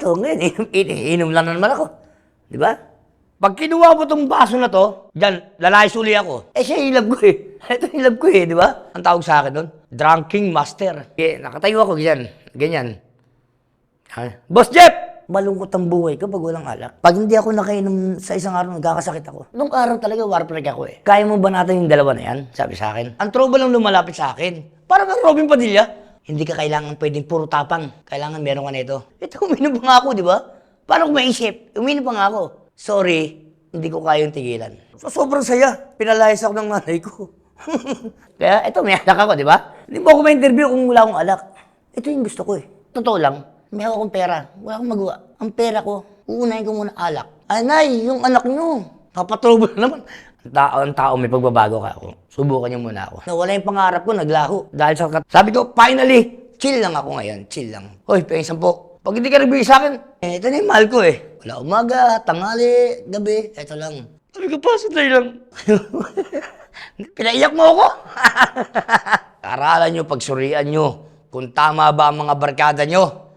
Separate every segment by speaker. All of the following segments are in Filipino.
Speaker 1: Eto, ngayon, inom lang na naman ako. Di ba? Pag kinuha mo tong baso na to, dyan, lalayas uli ako. Siya yung love ko eh. Ito yung love ko eh, di ba? Ang tawag sa akin doon, Drunking Master. Nakatayo ako, ganyan. Boss Jeff! Malungkot ang buhay ko pag walang alak. Pag hindi ako nakainom sa isang araw, nagkakasakit ako. Nung araw talaga, warplag ako eh. Kaya mo ba natin yung dalawa na yan? Sabi sa akin. Ang trouble lang lumalapit sa akin. Parang ang Robin Padilla. Hindi ka kailangan pwedeng puro tapang. Kailangan meron ka nito. Ito, uminom pa nga ako, di ba? Paano ko maisip? Uminom pa nga ako. Sorry, hindi ko kayang tigilan. So, sobrang saya. Pinalayas ako ng nanay ko. Kaya, ito, may alak ako, di ba? Hindi mo ako ma-interview kung wala akong alak. Ito yung gusto ko eh. Totoo lang. May hawak akong pera. Wala akong magawa. Ang pera ko, uunahin ko muna alak. Anay, yung anak nyo. Papatrouble naman. Ang tao may pagbabago ka ako. Subukan niyo muna ako. Nawala yung pangarap ko, naglaho. Dahil sa sabi ko, finally, chill lang ako ngayon. Chill lang. Hoy, pengis 10. Pag hindi ka nagbigay sa akin, ito na yung mahal ko eh. Wala umaga, tanghali, gabi, ito lang. Sabi ko, pasitay lang. Pinaiyak mo ako. Aralan nyo, pagsurian nyo, kung tama ba ang mga barkada nyo.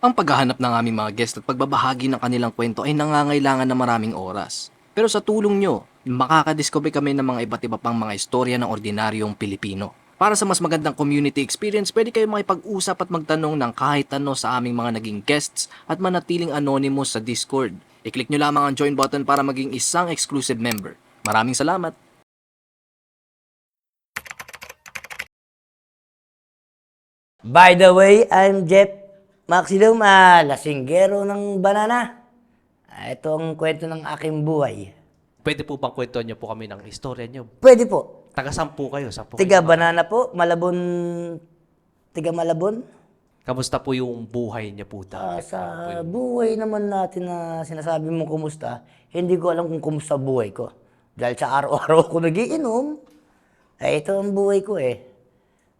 Speaker 2: Ang paghahanap ng aming mga guest at pagbabahagi ng kanilang kwento ay nangangailangan ng maraming oras. Pero sa tulong nyo, makakadiscover kami ng mga iba't iba pang mga istorya ng ordinaryong Pilipino. Para sa mas magandang community experience, pwede kayo makipag-usap at magtanong ng kahit ano sa aming mga naging guests at manatiling anonymous sa Discord. I-click nyo lamang ang join button para maging isang exclusive member. Maraming salamat!
Speaker 1: By the way, I'm Jeff Maxiluma, lasinggero ng banana. Ito ang kwento ng aking buhay.
Speaker 3: Pwede po bang kwentuhan niyo po kami ng istorya niyo?
Speaker 1: Pwede po.
Speaker 3: Taga saan po kayo? Saan po
Speaker 1: Tiga
Speaker 3: kayo?
Speaker 1: banana po, Malabon. Tiga Malabon.
Speaker 3: Kamusta po yung buhay niyo po dati?
Speaker 1: Sa buhay naman natin na sinasabi mo kumusta, hindi ko alam kung kumusta buhay ko. Dahil sa araw-araw ako nagiinom, ito ang buhay ko eh.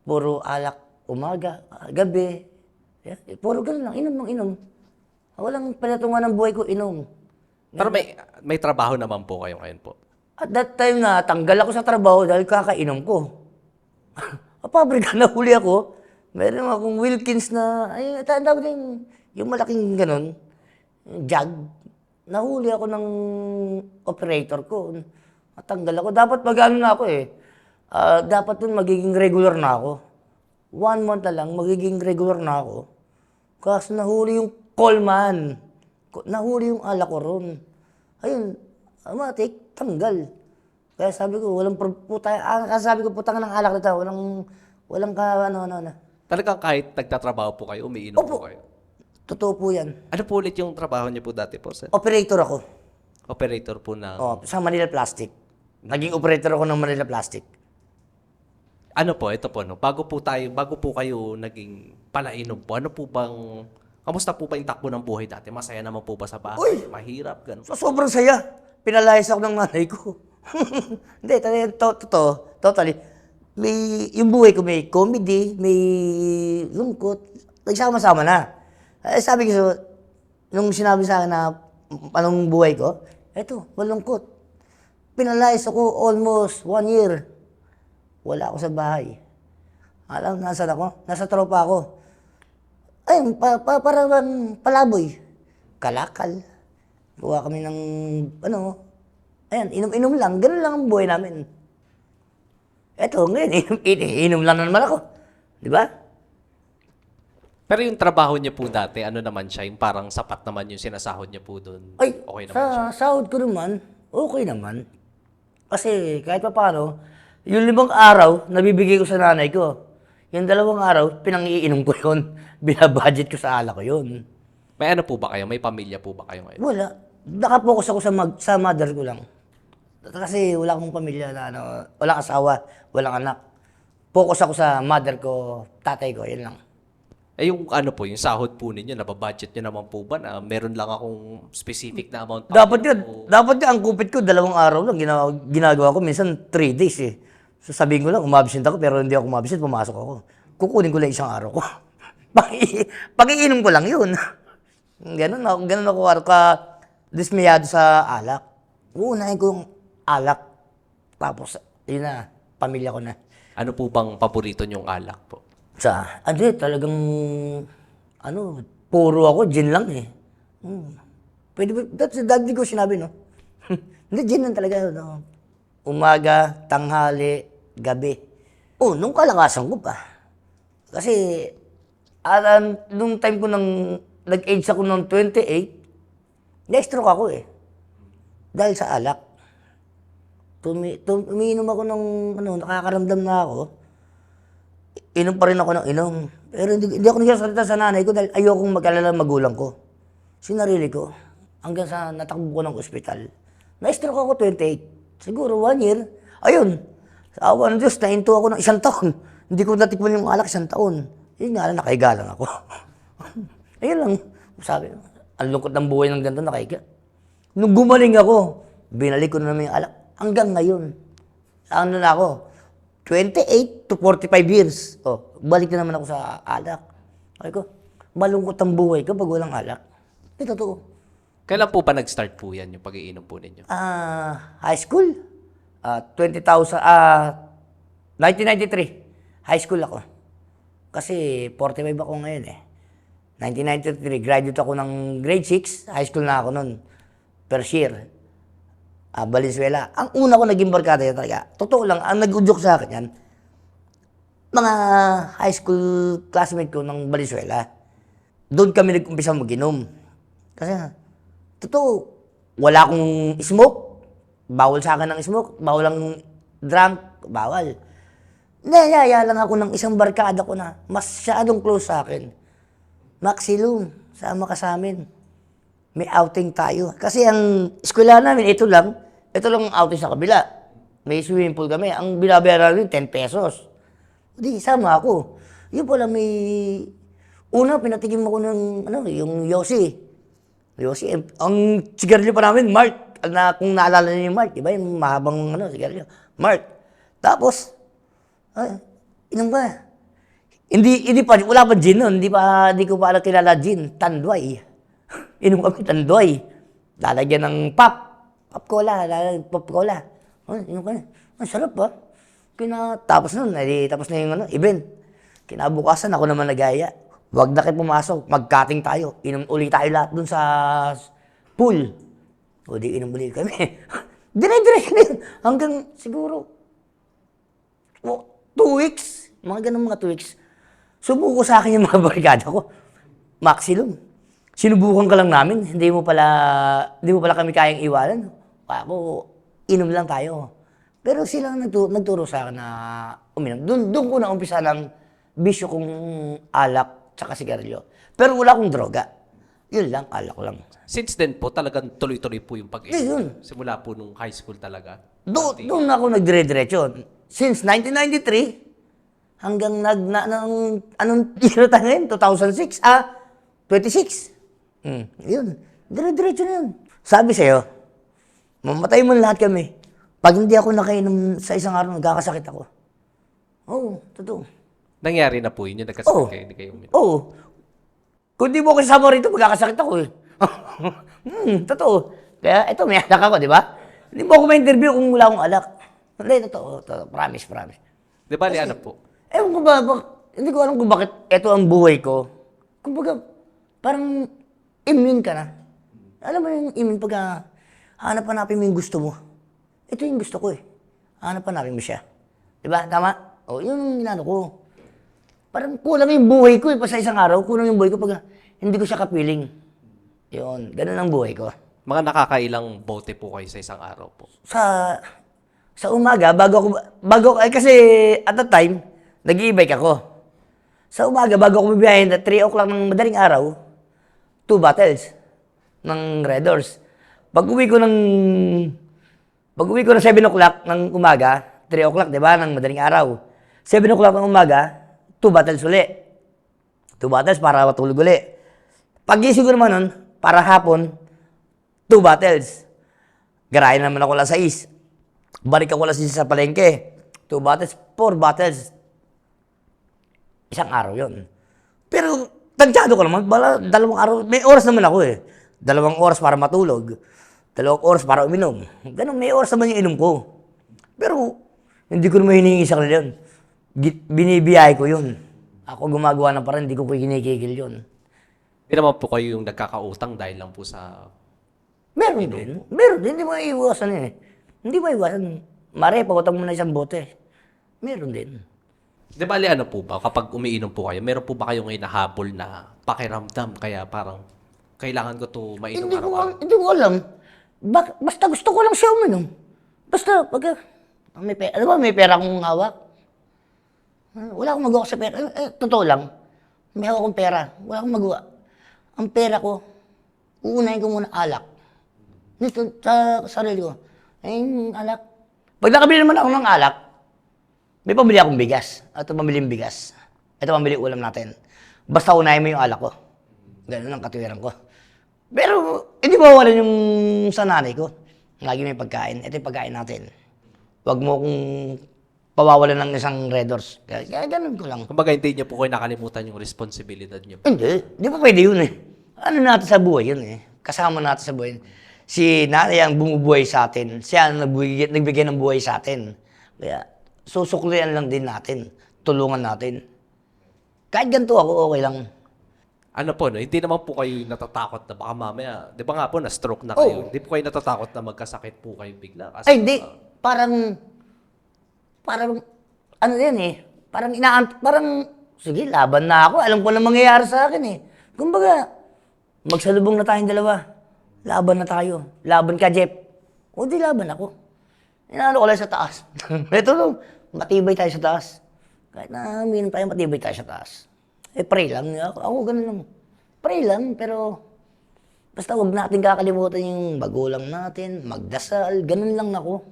Speaker 1: Puro alak umaga, gabi. Puro ganun lang, inom ng inom. Walang panatungan ng buhay ko, inom.
Speaker 3: Pero may trabaho naman po kayo ngayon po.
Speaker 1: At that time na tanggal ako sa trabaho dahil kakainom ko. Pabrika, nahuli ako. Meron akong Wilkins na, ay, tawag na yung malaking ganun, jug. Nahuli ako ng operator ko. Matanggal ako. Dapat mag-ano na ako eh. Dapat dun magiging regular na ako. 1 month na lang, magiging regular na ako. Kasi nahuli yung callman. Nahuli yung alak ko ron. Ayun, matik, tanggal. Kaya sabi ko, walang sabi ko, putang ng alak nito, walang ano.
Speaker 3: Talagang kahit nagtatrabaho po kayo, umiinom
Speaker 1: Opo.
Speaker 3: po kayo.
Speaker 1: Totoo po yan.
Speaker 3: Ano po ulit yung trabaho niyo po dati po, sir?
Speaker 1: Operator ako.
Speaker 3: Operator po ng...
Speaker 1: Sa Manila Plastic. Naging operator ako ng Manila Plastic.
Speaker 3: Ano po, ito po, no? Bago po kayo naging palainom po, ano po bang... Kamusta po ba yung takbo ng buhay dati? Masaya naman po ba sa bahay?
Speaker 1: Uy!
Speaker 3: Mahirap, gano'n.
Speaker 1: So, sobrang saya. Pinalayas ako ng nanay ko. Hindi, totally. Yung buhay ko may comedy, may lungkot. Nagsama-sama na. Sabi ko, nung sinabi sa akin na anong buhay ko, eto, malungkot. Pinalayas ako almost 1 year. Wala ako sa bahay. Alam, nasan ako? Nasa tropa ako. Ayun, parang palaboy. Kalakal. Buha kami ng, ayan, inom-inom lang. Ganun lang ang buhay namin. Eto, ngayon, inom lang na naman ako. Di ba?
Speaker 3: Pero yung trabaho niyo po dati, ano naman siya? Yung parang sapat naman yung sinasahod niyo po doon.
Speaker 1: Ay,
Speaker 3: Okay naman siya.
Speaker 1: sa sahod ko naman, okay naman. Kasi kahit pa paano, yung 5 araw, nabibigay ko sa nanay ko. Yung 2 araw, pinang-iinom ko yun. Binabudget ko sa alak ko yun.
Speaker 3: May ano po ba kayo? May pamilya po ba kayo ngayon?
Speaker 1: Wala. Nakapokus ako sa mother ko lang. Kasi wala akong pamilya na walang asawa, walang anak. Focus ako sa mother ko, tatay ko, yun lang.
Speaker 3: Eh yung ano po, yung sahod po ninyo, nababudget nyo naman po ba na meron lang akong specific na amount?
Speaker 1: Dapat yun, ang kupit ko, 2 araw lang, ginagawa ko, minsan 3 days eh. So sabihin ko lang, umabsent ako, pero hindi ako umabsent, pumasok ako. Kukunin ko lang 1 araw ko. Pag-iinom ko lang yun. Ganun ako dismayado sa alak. Uunahin ko yung alak. Tapos, yun na, pamilya ko na.
Speaker 3: Ano po bang paborito nyong alak po?
Speaker 1: Talagang, puro ako, gin lang eh. Pwede ba, that's dati ko sinabi, no? Hindi, gin lang talaga. No? Umaga, tanghali, gabi. Nung kalakasan ko pa. Kasi, nung time ko nag-age ako ng 28, na-stroke ako eh. Dahil sa alak. Umiinom ako ng, nakakaramdam na ako. Inom pa rin ako ng inom. Pero hindi ako nagsasalita sa nanay ko dahil ayokong mag-alala ng magulang ko. Sinarili ko. Hanggang sa natakbo ko ng ospital. Na-stroke ako 28. Siguro 1 year. Ayun. Sa awa ng Diyos, nahinto ako ng 1 taon. Hindi ko natikman yung alak 1 taon. Yun nga lang, nakahiga lang ako. Ayun lang. Sabi, ang lungkot ng buhay ng ganito, nakahiga. Nung gumaling ako, binalik ko na naman yung alak. Hanggang ngayon. Ano na ako? 28 to 45 years. Balik na naman ako sa alak. Sabi ko, malungkot ang buhay ko pag walang alak. Ito totoo.
Speaker 3: Kailan po pa nag-start po yan, yung pag-iinom po ninyo?
Speaker 1: High school. 1993. High school ako. Kasi 45 ako ngayon eh. 1993, graduate ako ng grade 6. High school na ako noon. First year. Valenzuela. Ang una ko naging barkada yan talaga. Totoo lang, ang nag-udyok sa akin yan, mga high school classmate ko ng Valenzuela. Doon kami nag-umpisa mag-inom. Kasi, totoo, wala akong smoke. Bawal sa akin ng smoke. Bawal ang drunk. Bawal. Nayaya lang ako ng isang barkada ko na masyadong close sa akin. Maxilum, sama ka sa amin. May outing tayo. Kasi ang eskwela namin, ito lang ang outing sa kabila. May swimming pool kami. Ang binabayaran namin, 10 pesos. Di, sama ako. Yun pala may... Una, pinatikim ako ng, yung Yossi. Yossi, ang sigarilyo pa namin, Mart. Kung naalala niyo yung Mart, diba? Yung mahabang, sigarilyo. Mart. Tapos, inom ba? Hindi pa, wala pa gin nun. Hindi ko pa kilala gin. Tanduay. Inom kami tanduay. Lalagyan ng pop cola. Pop cola. Inom kami. Ang sarap ba? Tapos nun, tapos na yung event. Kinabukasan, ako naman nagaya. Huwag na kayo pumasok. Mag-cutting tayo. Inom uli tayo lahat dun sa pool. O di inom uli kami. Dire-diretso na yun. Hanggang siguro 2 weeks. Mga ganun mga 2 weeks. Subuko sa akin yung mga barkada ko. Maximum. Sinubukan ka lang namin. Hindi mo pala kami kayang iwanan. Ako, inom lang tayo. Pero sila nagturo sa akin na uminom. Doon ko na umpisa ng bisyo kong alak tsaka sigarilyo. Pero wala akong droga. Yun lang, alak ko lang.
Speaker 3: Since then po, talagang tuloy-tuloy po yung pag-inom.
Speaker 1: Yun.
Speaker 3: Simula po nung high school talaga.
Speaker 1: Doon ako nagdire-diretso. Since 1993, hanggang anong year tayo ngayon? 2006? 26. Yun. Dire-diretso na yun. Sabi sa'yo, mamatay mo lahat kami. Pag hindi ako nakainom sa isang araw, nagkakasakit ako. Oo, totoo.
Speaker 3: Nangyari na po yun, yung nagkasakit kayo, hindi kayo uminom.
Speaker 1: Oo. Kung di mo ako kasama rito, magkakasakit ako eh. Totoo. Kaya ito, may alak ako, di ba? Hindi mo ako ma-interview kung wala akong alak. Hindi, totoo. Promise.
Speaker 3: Di ba, ano po?
Speaker 1: Ewan ko ba, hindi ko alam kung bakit ito ang buhay ko. Kumbaga, parang immune ka na. Alam mo yung immune pag hanap-hanapin mo yung gusto mo. Ito yung gusto ko eh. Hanap-hanapin mo siya. Diba? Tama? Yun yung ginano ko. Parang kulang yung buhay ko eh. Pa sa isang araw, kulang yung buhay ko pag hindi ko siya kapiling. Yun. Ganun ang buhay ko.
Speaker 3: Mga nakakailang bote po kayo sa isang araw po?
Speaker 1: Sa umaga, bago kasi at that time, nag-i-bike ako. Sa umaga, bago ako bibiyahin, at 3 o'clock ng madaling araw, 2 bottles ng Red Doors. Pag uwi ko ng 7 o'clock ng umaga, 3 o'clock, di ba, ng madaling araw. 7 o'clock ng umaga, 2 bottles uli. 2 bottles para matulog uli. Pag-gising ko naman nun, para hapon, 2 bottles. Garayan naman ako alas 6. Balik ako alas 6 sa palengke. 2 bottles, 4 bottles. Isang araw yon. Pero, tansyado ko naman, 2 araw, may oras naman ako eh. 2 oras para matulog. 2 oras para uminom. Ganun, may oras naman yung inom ko. Pero, hindi ko naman hinihingi sa kanila yun. Binibiyahe ko yun. Ako gumagawa ng parang, hindi ko kinikigil yun.
Speaker 3: Hindi naman po kayo yung nagkakautang dahil lang po sa...
Speaker 1: Meron din. Meron din. Hindi mo iiwasan eh. Hindi mo iiwasan. Mare, pautang mo na isang bote. Meron din.
Speaker 3: Di ba, ano po ba, kapag umiinom po kayo, meron po ba kayong hinahabol na pakiramdam? Kaya parang, kailangan ko to mainom araw-araw.
Speaker 1: Hindi ko alam. Basta gusto ko lang siya uminom. Basta, may pera, ano ba, may pera akong hawak. Wala akong magawa sa pera. Totoo lang. May hawak akong pera. Wala akong magawa. Ang pera ko, uunahin ko muna alak. Dito, sa sarili ko. Alak. Pag nakabili naman ako ng alak, may pambili akong bigas. Ito pambili yung bigas. Ito pambili ulam natin. Basta unahin mo yung alak ko. Ganun ang katuwiran ko. Pero, hindi mawala yung sa nanay ko. Lagi may pagkain. Ito yung pagkain natin. Huwag mo kong pawawalan ng isang Red Horse. Kaya ganun ko lang.
Speaker 3: Kumbaga, hindi niyo po kayo nakalimutan yung responsibilidad niyo.
Speaker 1: Hindi. Di pa pwede yun eh. Ano natin sa buhay yun eh. Kasama natin sa buhay. Si nanay ang bumubuhay sa atin. Siya ang nagbigay ng buhay sa atin. Kaya, susuklian lang din natin. Tulungan natin. Kahit ganito ako, okay lang.
Speaker 3: Ano po, no? Hindi naman po kayo natatakot na baka mamaya, di ba nga po, na-stroke na kayo. Hindi po kayo natatakot na magkasakit po kayo bigla. Kasi,
Speaker 1: Ay, hindi. Parang, ano yan eh. Parang, sige, laban na ako. Alam ko na mangyayari sa akin eh. Kumbaga, magsalubong na tayong dalawa. Laban na tayo. Laban ka, Jeff. O di laban ako. Inaano ko lang sa taas. Ito, matibay tayo sa taas. Kahit na minum tayo, matibay tayo sa taas. Pray lang. Ako ganun lang. Pray lang, pero basta huwag natin kakalimutan yung magulang natin, magdasal, ganun lang ako.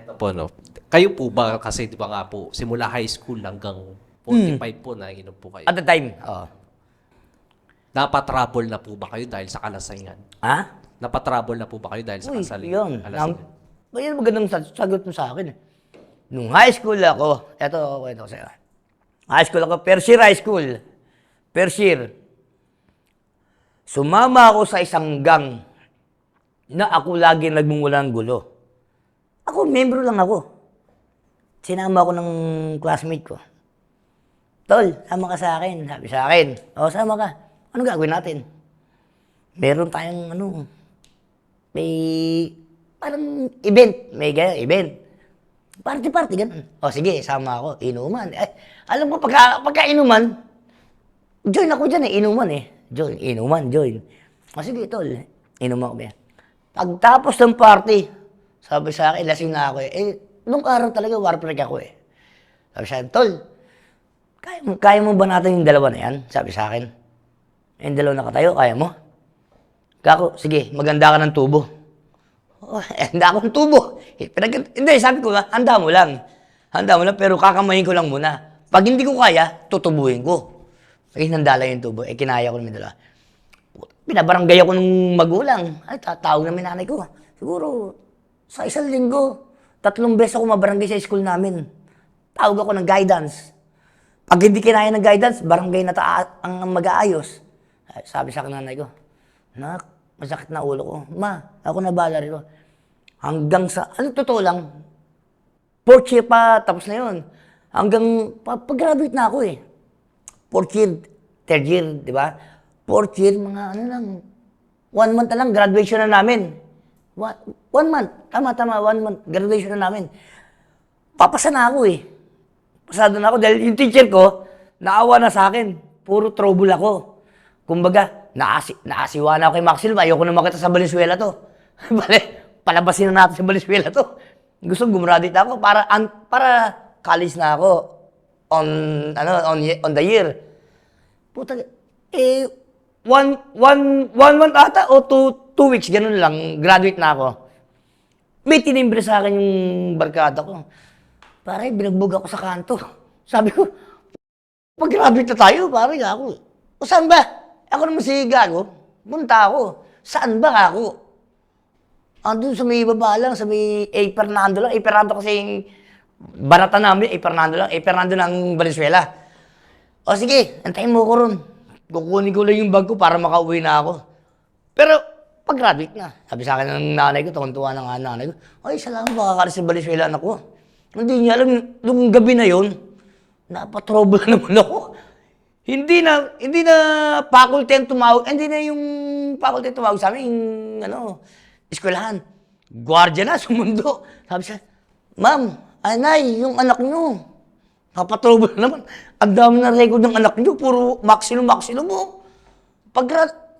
Speaker 3: ito po, no? Kayo po ba, kasi di ba nga po, simula high school hanggang 45 po na inom po kayo.
Speaker 1: At the time, oo.
Speaker 3: Napatrabol na po ba kayo dahil sa kalasingan?
Speaker 1: Ha?
Speaker 3: Napatrabol na po ba kayo dahil sa
Speaker 1: Uy, yun.
Speaker 3: kalasingan?
Speaker 1: Yan magandang sagot mo sa akin. Nung high school ako, eto, kwento ko sa'yo. High school ako, first year high school. First year. Sumama ako sa isang gang na ako lagi nagmumulang gulo. Ako, membro lang ako. Sinama ako ng classmate ko. Tol, sama ka sa akin. Sabi sa akin, o, sama ka. Ano gagawin natin? Meron tayong, may, parang event. May ganyan, event. Party, ganun. O, sige, sama ako. Inuman. Alam mo, pagka inuman, join ako dyan inuman join. O, sige, tol. Inuman ko ba yan? Pagtapos ng party, sabi sa akin, lasing na ako nung araw talaga, war break ako Sabi sa akin, tol, kaya mo ba natin yung dalawa na yan? Sabi sa akin. Yung dalawa nakatayo, kaya mo? Kako, sige, maganda ka ng tubo. Handa ako ng tubo. Hindi, sabi ko handa mo lang. Pero kakamayin ko lang muna. Pag hindi ko kaya, tutubuhin ko. Hinanda lang yung tubo. Kinaya ko namin dalawa. Pinabarangay ako ng magulang. Tatawag namin nanay ko. Siguro, sa isang linggo, 3 beses ako mabarangay sa school namin. Tawag ako ng guidance. Pag hindi kinaya ng guidance, barangay na ang mag-aayos. Sabi sa akin nanay ko, nak, masakit na ulo ko. Ma, ako na bahala rito. Hanggang sa, totoo lang, 4th year pa, tapos na yun. Hanggang, pag-graduate na ako 4th year, 3rd year, di ba? 4th year, mga lang, 1 month na lang, graduation na namin. 1 month, tama, 1 month, graduation na namin. Papasa na ako Pasado na ako dahil yung teacher ko, naawa na sa akin. Puro trouble ako. Kumbaga, naasiwa na ako kay Maxil, ayoko na makita sa Valenzuela to. Palabasin na natin sa Valenzuela to. Gusto gumraduate ako para college na ako on the year. Puta, 1 month ata o 2 weeks, ganun lang, graduate na ako. May tinimbre sa akin yung barkada ko. Pare, binagbog ako sa kanto. Sabi ko, pag-graduate na tayo, pare, ako. O saan ba? Ako naman si Gago. Punta ako. Saan ba ako? Andun sa may baba lang, sa may A. Fernando lang. A. Fernando kasi yung barata namin, A. Fernando lang. A. Fernando ng Valenzuela. O sige, antayin mo ko ron. Kukunin ko lang yung bag ko para makauwi na ako. Pero, pag-graduate na. Sabi sa akin ng nanay ko, tuwan-tuwa na nga nanay ko, ay, salamat, makakalis sa Valenzuela, anak ko. Hindi niya alam, nung gabi na yon, napatrouble naman ako. Hindi na faculty ang tumawag, hindi na yung faculty ang tumawag sa amin, yung eskwelahan. Gwardiya na, sumundo. Sabi siya, ma'am, anay, yung anak nyo, papatrouble na naman. Ang dami na record ng anak nyo, puro maximum mo.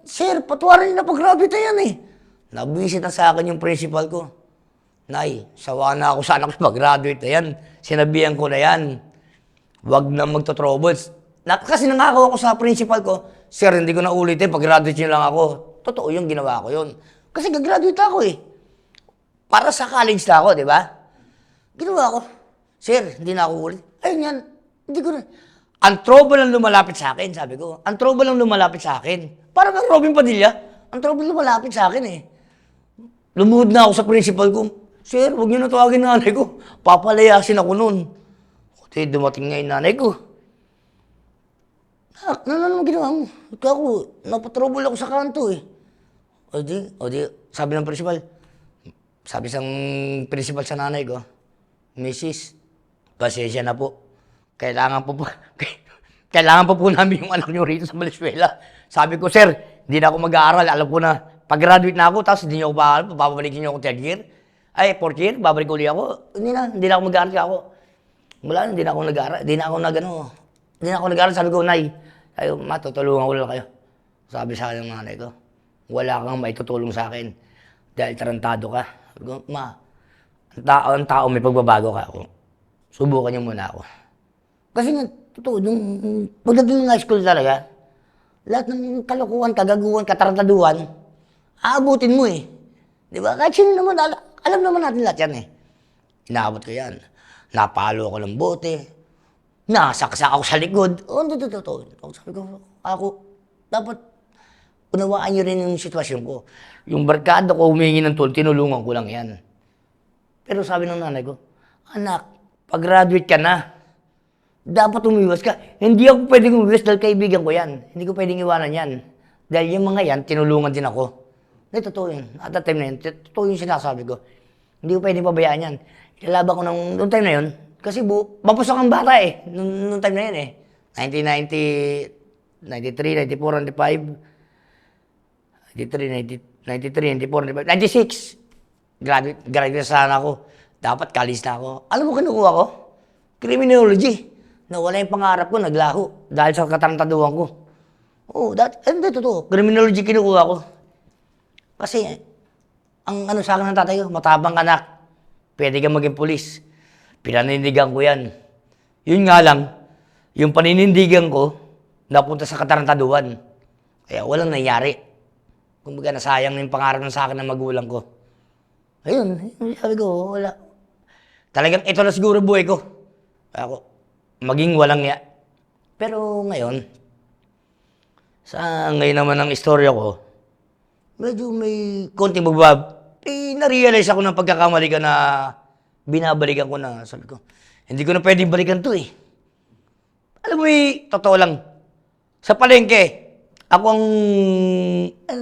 Speaker 1: Sir, patuwarin na pag-graduate yan eh. Nabisit na sa akin yung principal ko. Nay, sawa na ako sa anak ko mag-graduate na yan. Sinabihan ko na yan. Huwag na magto-troubles. Kasi nangako ako sa principal ko, sir, hindi ko na ulitin, pag-graduate nyo lang ako. Totoo yung ginawa ko yun. Kasi gag-graduate ako eh. Para sa college na ako, di ba? Ginawa ko. Sir, hindi na ako ulit. Ayun yan, hindi ko na. Ang trouble ang lumalapit sa akin, sabi ko. Ang trouble ang lumalapit sa akin. Parang ang Robin Padilla, ang trouble lumalapit sa akin eh. Lumuhod na ako sa principal ko. Sir, huwag niyo na tawagin nanay ko. Papalayasin ako nun. Kasi dumating nga yung nanay ko. Ano naman ginawa mo? Ikaw ako, napatrouble ako sa kanto eh. O di, sabi ng principal, sabi sang principal sa nanay ko, Mrs., pasensya na po. Kailangan po namin yung anak niyo rito sa Valenzuela. Sabi ko, sir, hindi na ako mag-aaral. Alam ko na, pag-graduate na ako, tapos hindi niyo ako pa-aaral, babalikin niyo ako third year. Ay, fourth year, babalik ulit ako. Hindi na ako mag-aaral ako. Wala, hindi na ako nag-aaral. Hindi na ako nag-aaral. Sabi ko, Nay, matutulungan ko lang kayo. Sabi sa akin ng nanay ko, wala kang maitutulong sa akin dahil tarantado ka. Sabi ko, Ma, ang tao may pagbabago ka ako. Subukan niyo muna ako. Kasi nga, totoo, nung pagdating ng high school talaga, lahat ng kalokohan, kagaguhan, katarantaduhan, aabutin mo eh. Di ba? Kahit sino naman, alam naman natin lahat yan eh. Inaabot ko yan. Napalo ako ng bote. Nasaksak ako sa likod. Totoo. Sabi ko, dapat unawaan niyo rin yung sitwasyon ko. Yung barkada ko humingi ng tulong, tinulungan ko lang yan. Pero sabi ng nanay ko, anak, pag-graduate ka na, dapat umiwas ka. Hindi ako pwedeng umiwas dahil kaibigan ko yan. Hindi ko pwedeng iwanan yan. Dahil yung mga yan, tinulungan din ako. Totoo yun. At that time na yun, totoo yung sinasabi ko. Hindi ko pwedeng pabayaan yan. Ilalaban ko noong time na yun, kasi mapusok ang bata eh, noong time na yun eh. 1990, 93, 94, 95, 93, 94, 96. Graduate sana ako. Dapat college na ako. Alam mo kinukuha ko? Criminology. Nawala yung pangarap ko, naglaho. Dahil sa katarantaduhan ko. Hindi totoo. Criminology kinukuha ko. Kasi, ang sa akin ng tatay ko, matabang anak. Pwede kang maging pulis. Pinanindigan ko yan. Yun nga lang, yung paninindigan ko, napunta sa katarantaduhan. Kaya walang nangyari. Kumbaga, nasayang yung pangarap ng sa akin ng magulang ko. Ayun, sabi ko, wala. Talagang ito na siguro buhay ko. Ako, maging walang ya. Pero ngayon, ngayon naman ang istorya ko, medyo may konting narealize ako ng pagkakamali ka na binabalikan ko na. Sabi ko, hindi ko na pwedeng balikan to eh. Alam mo totoo lang. Sa palengke, ako ang,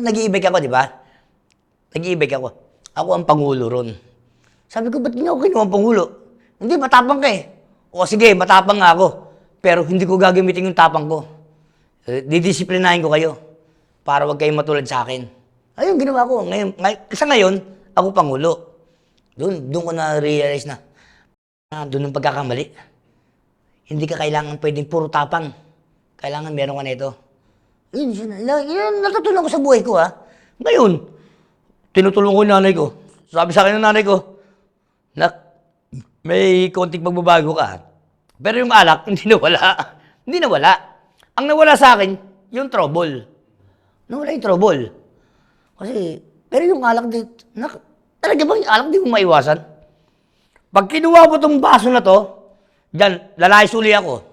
Speaker 1: nag-iibig ako, di ba? Nag-iibig ako. Ako ang pangulo ron. Sabi ko, ba't hindi ako kinuha ang pangulo? Hindi, matapang ka eh. O sige, matapang nga ako. Pero hindi ko gagamitin yung tapang ko. Didisiplinahin ko kayo. Para wag kayong matulad sa akin. Ayun, ginawa ko. Sa ngayon, ako pangulo. Doon ko na-realize na, doon ang pagkakamali. Hindi ka kailangan pwedeng puro tapang. Kailangan meron ka na ito. Yun, natutunan ko sa buhay ko ha. Ngayon, tinutulong ko yung nanay ko. Sabi sa akin ng nanay ko, Nak, may konting pagbabago ka. Pero yung alak, hindi nawala. Hindi nawala. Ang nawala sa akin, yung trouble. Nawala yung trouble. Pero yung alak, talaga bang yung alak di mo maiwasan? Pag kinuha mo tong baso na to, dyan, lalayas uli ako.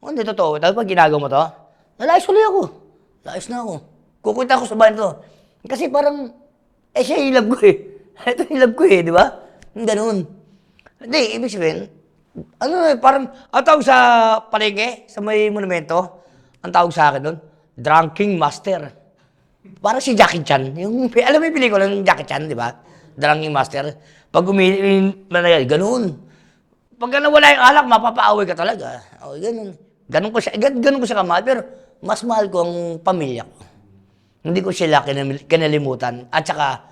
Speaker 1: Hindi totoo. Tapos pag ginagawa mo to, lalayas uli ako. Layas na ako. Kukunta ako sa bahay to. Kasi parang, siya yung love ko eh. Ito yung love ko eh, di ba? Ganun. Hindi, ibig sabihin, parang, ang tawag sa palengke, sa may monumento, ang tawag sa akin doon, Drunking Master. Parang si Jackie Chan. Alam mo yung pelikula ng Jackie Chan, di ba? Drunking Master. Pag ganun. Pag nawala yung alak, mapapaaway ka talaga. Ganun. Ganun ko siya kamahal, pero mas mahal ko ang pamilya ko. Hindi ko sila kinalimutan. At saka,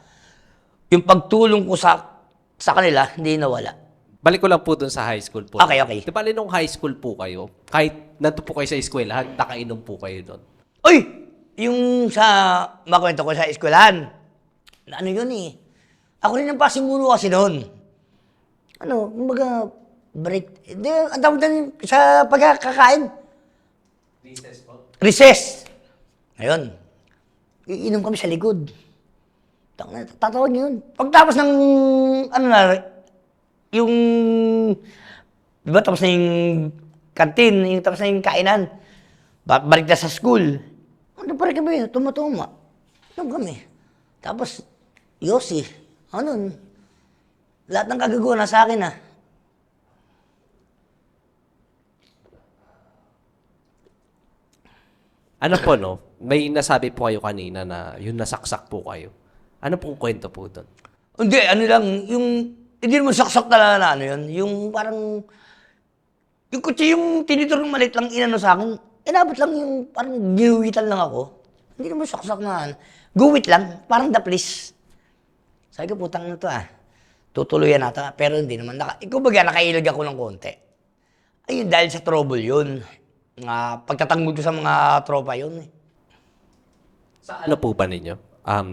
Speaker 1: yung pagtulong ko sa kanila, hindi nawala.
Speaker 3: Balik ko lang po dun sa high school po.
Speaker 1: Okay.
Speaker 3: Di ba nung high school po kayo, kahit nandun po kayo sa eskwelahan, nakainom po kayo doon?
Speaker 1: Uy! Yung sa makwento ko sa eskwelahan, ano yun eh. Ako rin ang pasimuno kasi noon. Kumbaga, break. Hindi, ang tawag doon sa pagkakain.
Speaker 3: Recess po?
Speaker 1: Recess. Ngayon, iinom kami sa likod. Tatawag yun. Pagtapos ng, yung, di ba, tapos na yung kantin, tapos na yung kainan. Balik na sa school. Ano pa rin kami, tumatuma. Kami. Tapos, Yossi, lahat ng kagagawa na sa akin
Speaker 3: Ano po, no? May nasabi po kayo kanina na yung nasaksak po kayo. Ano pong kwento po doon?
Speaker 1: Hindi, hindi mo saksak talaga na yun. Yung parang, yung kutsi yung tinidor ng malit lang inano sa akin, inabot lang yung parang giwitan lang ako. Hindi naman saksak na, guwit lang, parang daplis. Sabi ko, putang na to tutuluyan nata, pero hindi naman. Kumbaga, nakailag ako ng konti. Ayun, dahil sa trouble yun. Pagtatanggol ko sa mga tropa yun.
Speaker 3: Sa ano po ba ninyo?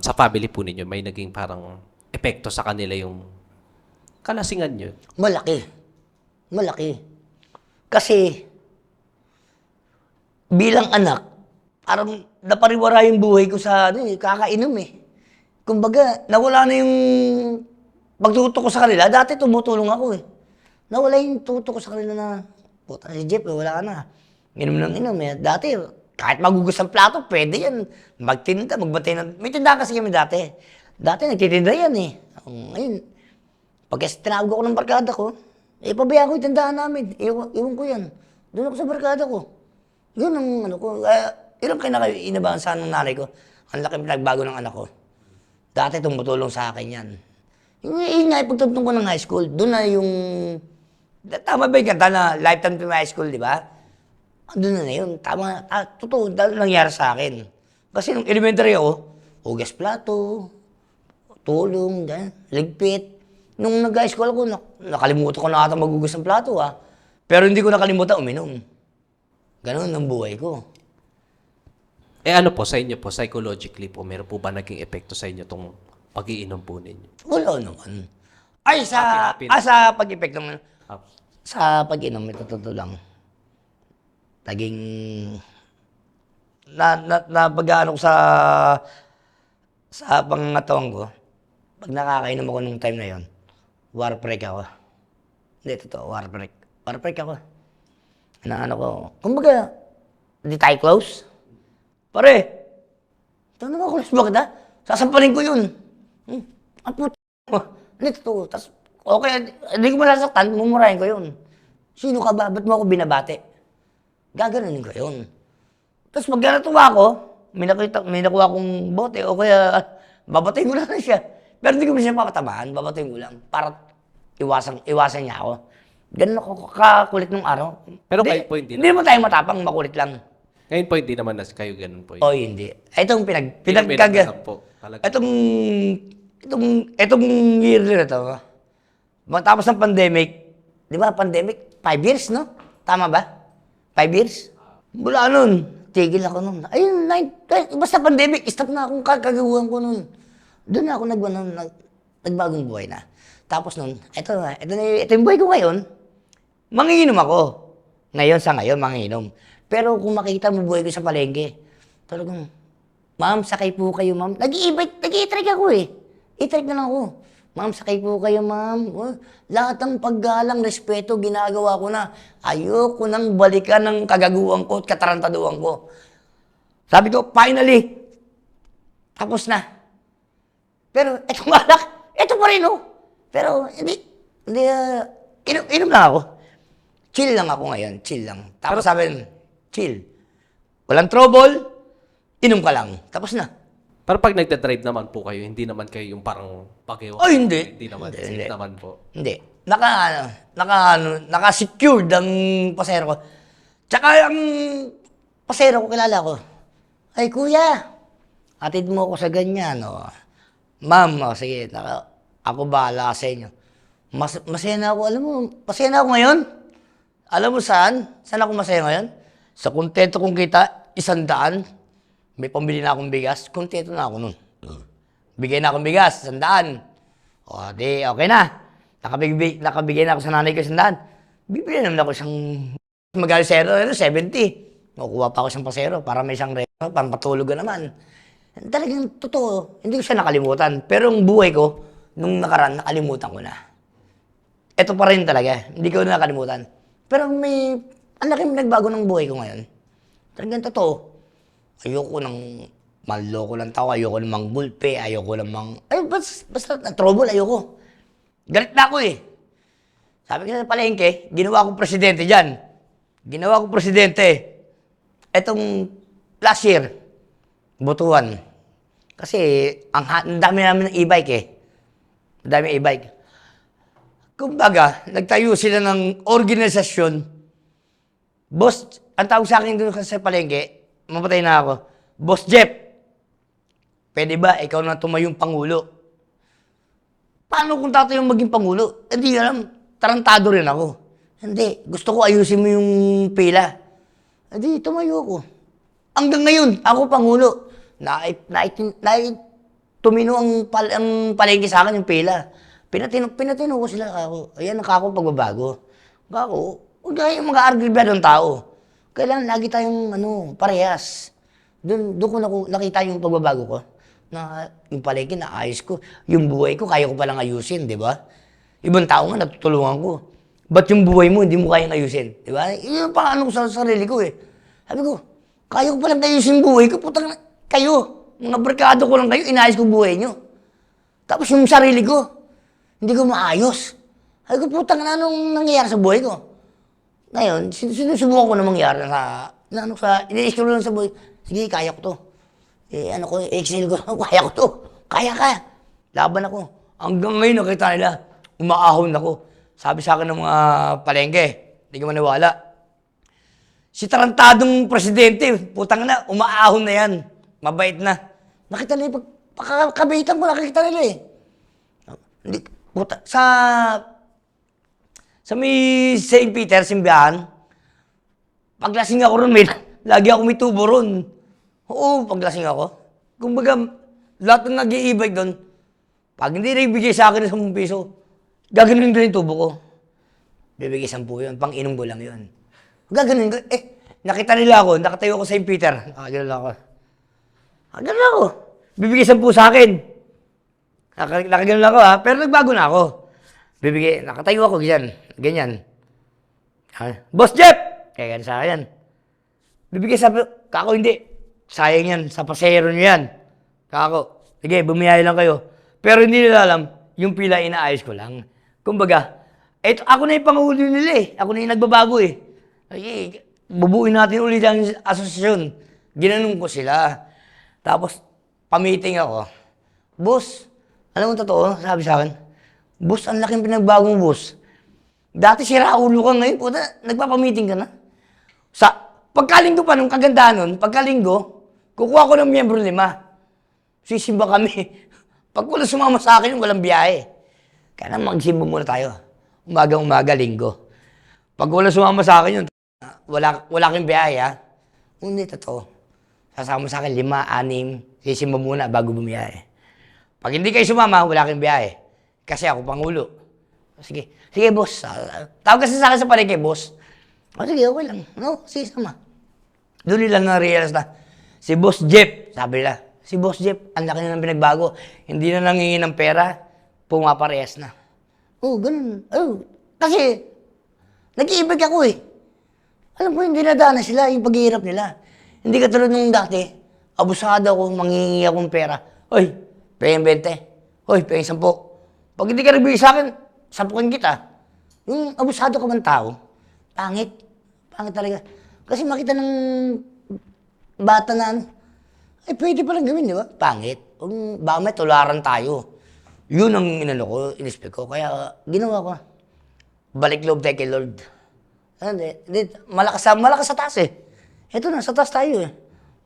Speaker 3: Sa family po ninyo, may naging parang epekto sa kanila yung kalasingan nyo?
Speaker 1: Malaki. Kasi, bilang anak, parang napariwara yung buhay ko sa kakainom eh. Kumbaga, nawala na yung pagtuto ko sa kanila. Dati tumutulong ako eh. Nawala yung tuto ko sa kanila na, puta si Jeff, wala ka na. Inom ng inom eh. Dati, kahit magugas ang plato, pwede yan. Magtinda, magbantay ng... May tindahan kasi kami dati. Dati nagtitinda yan eh. Ngayon, pagka tinawag ako ng barkada ko, pabayaan ko yung tindahan namin. Iwan ko yan. Doon ako sa barkada ko. Yun ang ko. Yun ang inabangan sa ng nanay ko. Ang laki pinagbago ng anak ko. Dati tumutulong sa akin yan. Yung nga, pagtutong ko ng high school, doon na yung... Tama ba yung kanta na lifetime to high school, di ba? Doon na yun. Tama. Totoo, dahil nangyari sa akin. Kasi nung elementary ako, hugas plato, tulong, ligpit. Nung nag-high school ako, nakalimutan ko na ata magugas ng plato Pero hindi ko nakalimutan uminom. Ganun ang buhay ko.
Speaker 3: Ano po, sa inyo po, psychologically po, meron po ba naging epekto sa inyo itong pag-iinom po ninyo?
Speaker 1: Wala naman. Ay,
Speaker 3: Happy.
Speaker 1: sa pag-epekto naman.
Speaker 3: Ah,
Speaker 1: Sa pag-inom, ito totoo lang. Naging... Napag-ano ko sa pangatawan ko. Pag nakakainom ako nung time na yon, war break ako. Hindi, totoo, war break. War break ako. Ko. Kumbaga, hindi tayo close. Pare, tanong ako, close ba kita? Sasampalin ko yun. Ang puto mo. Hindi, totoo. Tapos, okay, hindi ko masasaktan, mumurahin ko yun. Sino ka ba? Ba't mo ako binabate? Gaganunin ko yun. Tapos pag natuwa ako, may nakuha akong bote, o kaya babatayin ko lang siya. Pero hindi ko siya papatamaan, babatayin ko lang. Para iwasan niya ako. Ganun ako kakulit nung araw.
Speaker 3: Pero kayo po hindi
Speaker 1: naman tayo matapang, makulit lang.
Speaker 3: Ngayon po, hindi naman kayo ganun po.
Speaker 1: O hindi. Itong
Speaker 3: Pinagkagap po. Talaga.
Speaker 1: Itong year na ito, matapos ng pandemic, di ba pandemic, 5 years, no? Tama ba? 5 years? Mula nun, tigil ako nun. Ayun, basta pandemic, stop na akong kagawuhan ko nun. Doon na ako nagbagong buhay na. Tapos nun, ito yung buhay ko ngayon, manginginom ako. Ngayon, manginginom. Pero kung makita mo buhay ko sa palengke, talagang, ma'am, sakay po kayo, ma'am. Nag-i-trike ako eh. I-trike na lang ako. Ma'am, sakay po kayo, ma'am. Lahat ng paggalang, respeto, ginagawa ko na. Ayoko nang balikan ng kagaguhan ko at katarantaduhan ko. Sabi ko, finally, tapos na. Pero etong alak, eto pa rin, Pero inom lang ako. Chill lang ako ngayon, chill lang. Tapos sabi, chill. Walang trouble, inom ka lang. Tapos na.
Speaker 3: Pero pag nagda-drive naman po kayo, hindi naman kayo yung parang pakiwa.
Speaker 1: Oh, hindi.
Speaker 3: Hindi naman.
Speaker 1: Hindi.
Speaker 3: Safe naman po.
Speaker 1: Hindi. Naka-secured ang pasahero ko. Tsaka ang pasero ko, kilala ko. Ay, kuya, atid mo ako sa ganyan. O. Ma'am, sige, ako bahala sa inyo. Masaya na ako, alam mo, masaya na ako ngayon. Alam mo saan? Saan ako masaya ngayon? Sa kontento kong kita, 100. May pambili na akong bigas, kontento na ako nun. Bigay na akong bigas, 100. O, di, okay na. Nakabigay na ako sa nanay ko 100. Bibili naman ako isang magalsero, 70. Makukuha pa ako isang pasero para may isang relo, para patulog naman. Talagang totoo, hindi ko siya nakalimutan. Pero ang buhay ko, nung nakaraan, nakalimutan ko na. Ito pa rin talaga, hindi ko na nakalimutan. Pero ang laking nagbago ng buhay ko ngayon. Talagang totoo. Ayoko ng manloko ng tao, ayoko ng manggulpe, ayoko ng basta trouble, ayoko. Galit na ako eh. Sabi ko sa palengke, ginawa kong presidente dyan. Ginawa kong presidente. Etong last year, Butuan. Kasi ang dami namin ng e-bike eh. Ang dami e-bike. Kumbaga, nagtayo sila ng organisasyon. Boss, ang tawag sa akin doon sa palengke, mamatay na ako. Boss Jeff, pwede ba ikaw na tumayong pangulo? Paano kung tatayong maging pangulo? Hindi alam, tarantado rin ako. Hindi, gusto ko ayusin mo yung pila. Hindi, tumayo ako. Hanggang ngayon, ako pangulo. Tumino ang palengke sa akin, yung pila. Pinatino ko sila ako. Ayan, ako pagbabago. Ako, huwag kayong mga argribadong tao. Kailangan lagi tayong parehas. Doon ko nakita yung pagbabago ko. Na yung palengke, naayos ko. Yung buhay ko, kaya ko palang ayusin, di ba? Ibang tao nga, natutulungan ko. Ba't yung buhay mo, hindi mo kayang ayusin? Di ba? Yung paano ko sa sarili ko eh. Sabi ko, kaya ko palang ayusin yung buhay ko. Putang kayo, mga barkado ko lang kayo, inayos ko buhay nyo. Tapos yung sarili ko, hindi ko maayos. Sabi ko, putang anong nangyayari sa buhay ko? Ngayon, sinusubukan ko na mangyari iniis ko lang sa buhay. Sige, kaya ko to. Excel ko, kaya ko to. Kaya. Laban ako. Hanggang ngayon, nakita nila, umaahon ako. Sabi sa akin ng mga palengke, hindi ka maniwala. Si tarantadong presidente, putang na, umaahon na yan. Mabait na. Nakita nila, pagkakabitan ko, nakikita nila eh. Hindi, puta, sa may St. Peter, simbahan, paglasing ako ron, lagi ako may tubo ron. Oo, paglasing ako. Kumbaga, lahat ng nag-i-e-bike doon, pag hindi na ibigay sa akin ng 10 piso, gaganunin ko yung tubo ko. Bibigay 10 yun, pang-inom ko lang yun. Gaganunin ko, nakita nila ako, nakatayo ako sa St. Peter. Nakaganon ako. Nakaganon ako. Bibigay 10 sa akin. Nakaganon ako ha, pero nagbago na ako. Nakatayo ako, ganyan. Boss Jeff! Kaya ganyan sa akin. Bibigay kako hindi. Sayang yan, sa pasero nyo yan. Kako, sige, bumiyay lang kayo. Pero hindi nila alam, yung pila inaayos ko lang. Kumbaga, ako na yung pangulo nila eh. Ako na yung nagbabago eh. Bubuin natin ulit ang asosasyon. Ginanong ko sila. Tapos, pamiting ako. Boss, alam mo totoo, sabi sa akin, boss, ang laking pinagbago mo, boss. Dati siraulo ka ngayon, puta, nagpapamiting ka na. Pagkalinggo pa, nung kagandahan nun, pagkalinggo, kukuha ko ng miyembro 5. Sisimba kami. Pag wala sumama sa akin, walang biyahe. Kaya na magsimba muna tayo. Umaga, linggo. Pag wala sumama sa akin yun, wala kang biyahe ha. Hindi, totoo. Sasama sa akin 5, 6, sisimba muna bago bumiyahe. Pag hindi kayo sumama, wala kang biyahe. Kasi ako pangulo. Sige, boss. Tawag kasi sa akin sa palengke, boss. Sige, okay lang. No, sige, sama. Doon nila na-realize na, si Boss Jeff, sabi nila, si Boss Jeff, ang laki na ng pinagbago. Hindi na nangingi ng pera, pumaparehas na. Ganun. Kasi, nag-iibig ako eh. Alam ko, hindi nadaan na sila, yung paghihirap nila. Hindi katulad nung dati, abusado ako, mangingi akong pera. Oy, payang 20. Oy, payang 10. Pag hindi ka nagbigay sa akin, 10 kita. Yung abusado ka man tao, pangit. Pangit talaga. Kasi makita ng bata na pwede palang gawin, di ba? Pangit. Baka may tularan tayo. Yun ang inespect ko. Kaya ginawa ko. Balik loob tayo kay Lord. Hindi, malakas sa taas eh. Ito na, sa taas tayo eh.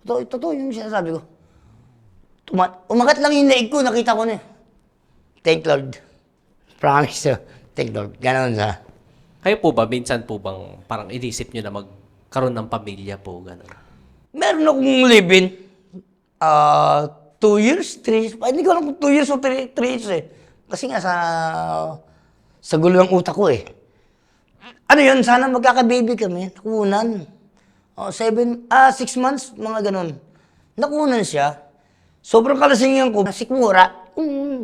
Speaker 1: Totoo yung sinasabi ko. Umagat lang yung leeg ko, nakita ko na eh. Thank Lord. Promise. Thank Lord. Ganon sa...
Speaker 3: Kayo po ba, minsan po bang parang inisip nyo na magkaroon ng pamilya po, gano'n?
Speaker 1: Meron akong live-in. 2 years, 3 years. Hindi ko alam kung 2 years o 3 years eh. Kasi nga sa gulo ng utak ko eh. Ano yun, sana magkaka-baby kami. Nakunan. 6 months, mga ganon. Nakunan siya. Sobrang kalasingan ko. Sikmura.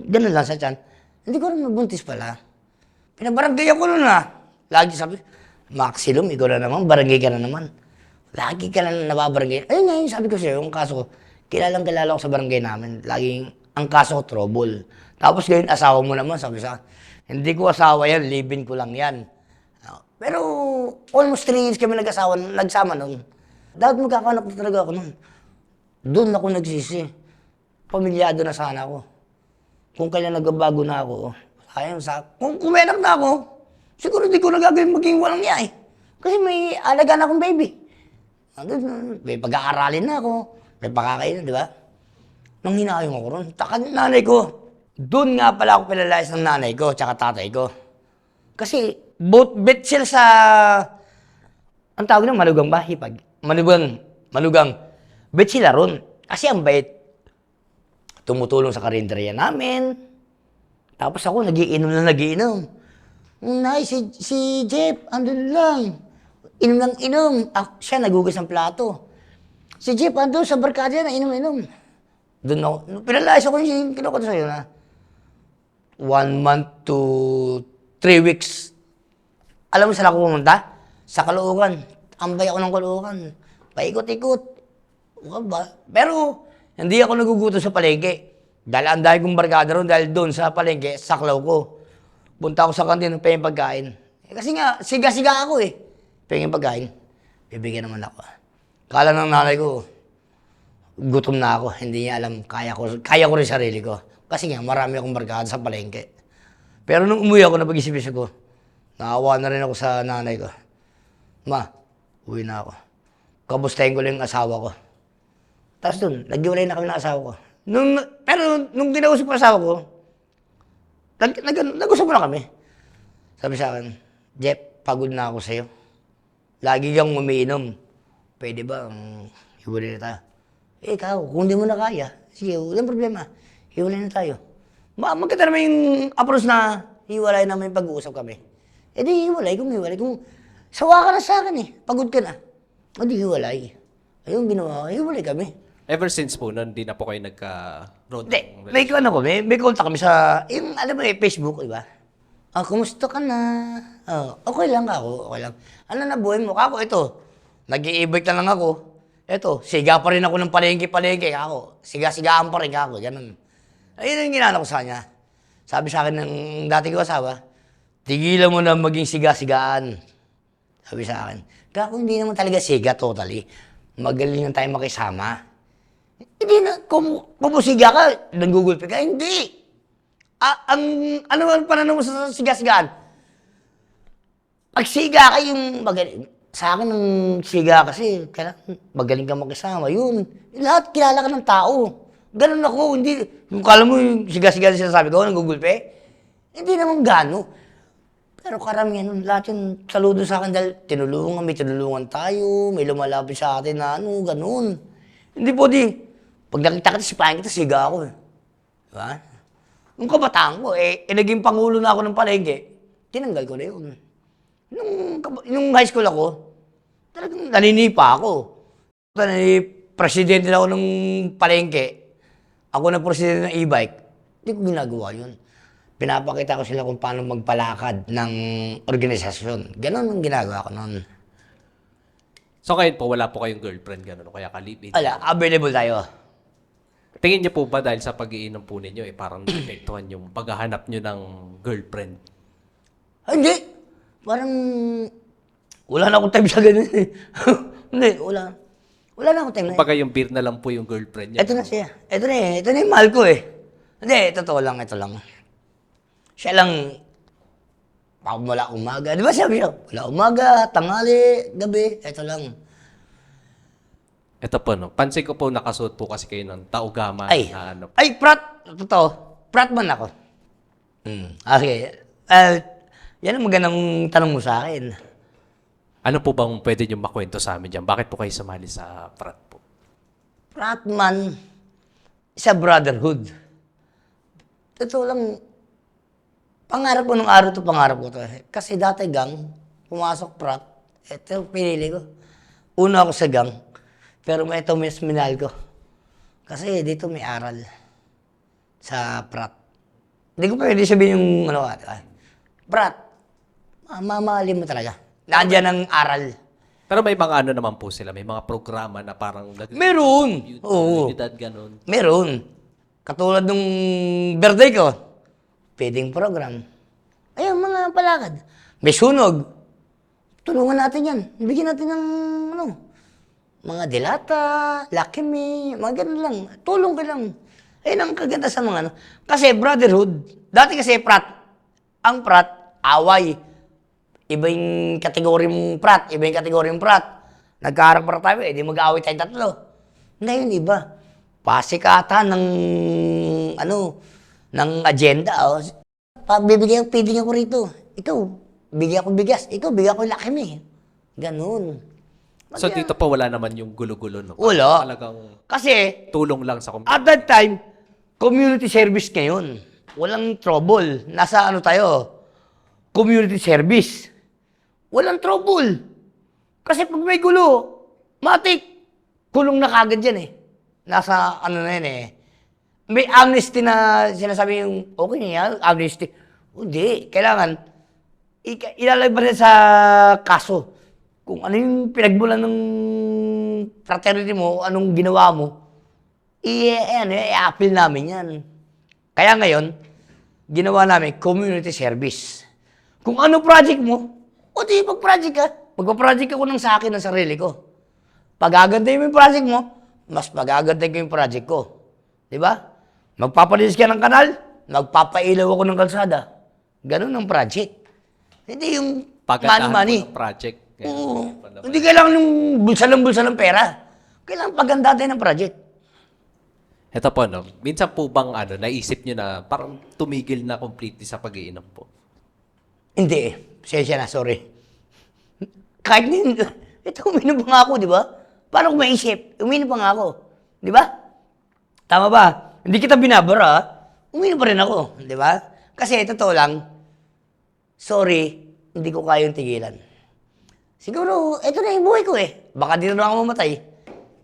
Speaker 1: Ganon lang sa tiyan. Hindi ko rin nabuntis pala. Pinabarangay ako nun Lagi sabi, Maxilum, ikaw na naman, barangay ka na naman. Lagi ka na nababarangay. Ayun nga yun, sabi ko sa'yo, yung kaso ko, kilala ko sa barangay namin. Laging, ang kaso ko, trouble. Tapos ngayon, asawa mo naman, sabi sa hindi ko asawa yan, live-in ko lang yan. Pero, almost 3 years kami nagsama nun. Dapat magkakanak na talaga ako nun. Doon ako nagsisi. Pamilyado na sana ako. Kung kailan nagbabago na ako, kung kumenak na ako, siguro di ko nagagawin maging walang niya eh. Kasi may alaga na akong baby. May pag-aaralin na ako, may pakakain na, di ba? Nang hinayong ako ron, taka nanay ko. Doon nga pala ako pinalayas ng nanay ko, tsaka tatay ko. Kasi, bet sila sa, ang tawag na, malugang ba? Hipag. Malugang. Bet sila ron. Kasi ang bait. Tumutulong sa karinderya namin. Tapos ako, nagiinom. Nay, si Jeff, andun lang. Inom lang inom. Siya nagugas ng plato. Si Jeff, andun sa barkada na inom. Doon ako. Pinalayas ako yung kinukuha sa'yo na 1 month to 3 weeks. Alam mo saan ako pumunta? Sa Caloocan. Ambay ako ng Caloocan. Paikot-ikot. Pero, hindi ako nagugutom sa palengke. Dahil ang dahil kong barkada ron, dahil doon sa palengke, saklaw ko. Punta ako sa kantin, pahing pagkain. Kasi nga, siga-siga ako eh. Pahing pagkain. Bibigyan naman ako. Kala ng nanay ko, gutom na ako. Hindi niya alam, kaya ko rin sarili ko. Kasi nga, marami akong barkada sa palengke. Pero nung umuwi ako, napag-isip-isip ko, naawa na rin ako sa nanay ko. Ma, uwi na ako. Kamustahin ko lang yung asawa ko. Tapos doon, naghiwalay na kami ng asawa ko. Pero nung kinausap ko ang asawa ko, nag-usap na kami. Sabi sa akin, Jeff, pagod na ako sa'yo. Lagi kang umiinom. Pwede ba hiwalay na tayo? Ikaw, kung hindi mo na kaya, sige, walang problema. Hiwalay na tayo. Magkita naman yung approach na hiwalay naman yung pag-uusap kami. Di hiwalay. Kung sawa ka na sa akin pagod ka na. Di hiwalay. Ayun ginawa, hiwalay kami.
Speaker 3: Ever since po, hindi na po kayo nagka-road?
Speaker 1: Hindi, may contact kami sa, alam mo Facebook, di ba? Kumusta ka na? Okay lang ako, okay lang. Ano na buhay mo? Ako, ito, nag-i-e-bike na lang ako. Ito, siga pa rin ako ng palengke ako. Siga-sigaan pa rin ako, ganun. Ayun yung ginano ko sa kanya. Sabi sa akin ng dati ko asawa, tigilan mo na maging siga-sigaan. Sabi sa akin, kako hindi naman talaga siga totally. Magaling lang tayo makisama. Hindi na, kung siga ka, nag-Google Pay ka, hindi. Ano ang pananaw mo sa siga-sigaan? Pag siga ka yung magaling. Sa akin, ang siga kasi, magaling ka makisama. Yun, lahat kilala ka ng tao. Ganun ako, hindi. Kung kala mo yung siga-siga na sinasabi ko, nag-Google Pay, hindi naman gano. Pero karamihan, lahat yun saludo sa akin dahil may tinulungan tayo, may lumalapit sa atin na ganun. Hindi po pag nakita kita, sipahin kita, siga ako. Diba? Nung kabataan ko, naging pangulo na ako ng palengke, tinanggal ko na yun. Nung high school ako, talagang naninipa ako. Presidente na ako ng palengke. Ako na presidente ng e-bike. Hindi ko ginagawa yun. Pinapakita ko sila kung paano magpalakad ng organisasyon. Ganon ang ginagawa ko noon.
Speaker 3: So kayo po, wala po kayong girlfriend, gano'n, kaya kalipid?
Speaker 1: Wala, available tayo.
Speaker 3: Tingin niyo po ba dahil sa pag-iinom po ninyo, parang naapektuhan yung paghahanap niyo ng girlfriend?
Speaker 1: Hindi. Parang, wala na akong time sa ganun. Hindi, wala. Wala na akong time na.
Speaker 3: Kumbaga yung beer na lang po yung girlfriend niya.
Speaker 1: Ito na siya. Ito na yung mahal ko Hindi, totoo lang, ito lang. Siya lang, Wala umaga. Di ba sabi siya, wala umaga, tanghali, gabi, eto lang.
Speaker 3: Ito po, no? Pansin ko po nakasuot po kasi kayo ng taugaman
Speaker 1: Ay,
Speaker 3: na ano.
Speaker 1: ay, totoo, prat man ako. Okay. Yan ang magandang tanong mo sa akin.
Speaker 3: Ano po bang pwede nyo makwento sa amin dyan? Bakit po kayo sumali sa frat po?
Speaker 1: Prat man, isa brotherhood. Totoo lang, pangarap ko nung araw to, pangarap ko to. Kasi dati gang, pumasok prat, ito pinili ko. Una ako sa gang, pero ito mas minahal ko. Kasi dito may aral sa prat. Hindi ko pwede sabihin yung ano, prat, mamahalin mo talaga. Nandiyan ang aral.
Speaker 3: Pero may mga ano naman po sila, may mga programa na parang
Speaker 1: Meron! Oo.
Speaker 3: Comunidad, ganun.
Speaker 1: Meron. Katulad nung birthday ko, feeding program. Ayun, mga palakad. May sunog. Tulungan natin yan. Bigyan natin ng ano, mga dilata, Lucky Me, mga ganun lang. Tulong ka lang. Ayun ang kaganda sa mga ano. Kasi brotherhood, dati kasi ang prat, away. Iba yung kategori mong prat, iba yung kategori mong prat. Nagkaharap para tayo, di mag-aaway tayong tatlo. Ngayon, iba. Pasikatan ng, ng agenda. Oh. Bibigyan, feeding ako rito. Ikaw, bigyan ko bigas. Ikaw, bigyan ko Lucky Me. Ganun.
Speaker 3: So dito po wala naman yung gulo-gulo, no?
Speaker 1: Wala.
Speaker 3: Talagang
Speaker 1: Kasi,
Speaker 3: tulong lang sa community.
Speaker 1: at that time, community service ngayon. Walang trouble. Nasa ano tayo? Community service. Walang trouble. Kasi pag may gulo, matik, kulong na kagad yan eh. Nasa ano na yan eh. May amnesty na sinasabi yung, okay na yan, amnesty. Hindi, kailangan, ilalagay sa kaso. Kung ano yung pinagmulan ng fraternity mo, anong ginawa mo, i-appeal namin yan. Kaya ngayon, ginawa namin community service. Kung ano project mo, o di mag-project ka. Magpa-project ako ng sa akin, ng sarili ko. Pagagandahin mo yung project mo, mas pagagandahin ko yung project ko. Di ba? Magpapalinis ka ng kanal, magpapailaw ako ng kalsada. Ganun ang project. Hindi yung
Speaker 3: Pagandahan
Speaker 1: money.
Speaker 3: po ng project.
Speaker 1: Oo. Hindi kailangan yung bulsa ng pera. Kailangan paganda tayo ng project.
Speaker 3: Ito po, no? Minsan po bang naisip nyo na parang tumigil na completely sa pag-iinom po?
Speaker 1: Hindi eh. Pasensya na, sorry. Kahit ito, uminom pa nga ako, di ba? Paano ko maisip? Uminom pa nga ako. Di ba? Tama ba? Hindi kita binabara, ha? Uminom pa rin ako, di ba? Kasi totoo lang, sorry, hindi ko kayang tigilan. Siguro, ito na yung buhay ko eh. Baka dito na ako mamatay.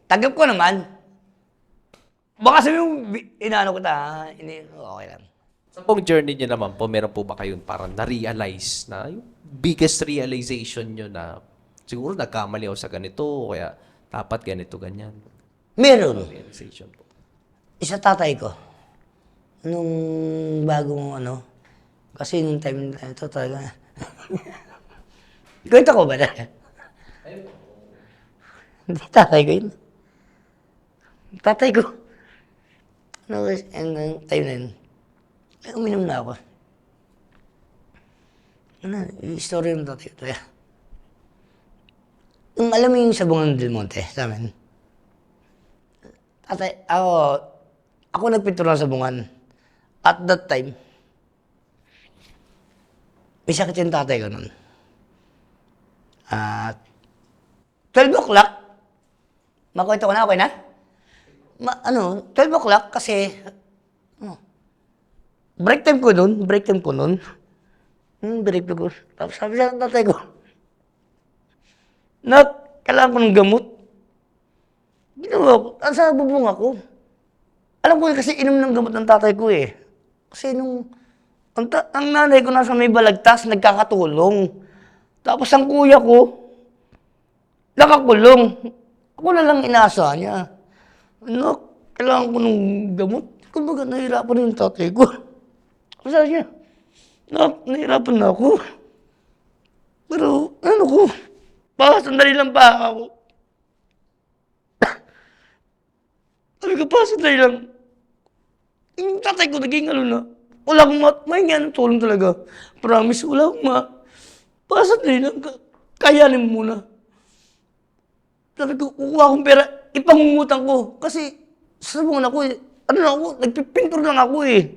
Speaker 1: Tanggap ko naman. Baka sabi mo, inaano ko ta, okay lang.
Speaker 3: Sa pong journey nyo naman po, meron po ba kayong parang na-realize na yung biggest realization nyo na siguro nagkamali ako sa ganito, kaya dapat ganito, ganyan?
Speaker 1: Meron.
Speaker 3: Realization po.
Speaker 1: Isa tatay ko. Nung bagong kasi nung time na ito talaga. Kwento ko ba na? Hindi, tatay ko yun. Tatay ko. Ang time na yun. Ay, uminom na ako. Yung story ng tatay ko. Yung alam mo yung Sabungan del Monte sa amin. Tatay, ako nagpintura sa Sabungan. At that time, may sakit yung tatay ko nun. 12 o'clock, makwento ko na, okay na? 12 o'clock kasi, break time ko nun. Break time ko. Tapos sabi sa tatay ko, kailangan ko ng gamot. Ginawa ko, sa bubong ako. Alam ko kasi inom ng gamot ng tatay ko eh. Kasi ang nanay ko nasa may balagtas, nagkakatulong. Tapos ang kuya ko, nakakulong. Ako na lang inaasahan niya. Kailangan ko ng gamot. Kumbaga, nahihirapan yung tatay ko. Sabi niya, nahihirapan na ako. Pero, sandali lang pa ako. Sabi ko, sandali lang. Yung tatay ko, naging na. Wala akong mahingi ng tulong talaga. Promise, wala akong Pasat na yun, kayanin mo muna. Sabi ko, kukuha akong pera, ipangungutang ko. Kasi, sabungan ako eh. Ano na ako, nagpipintor lang ako eh.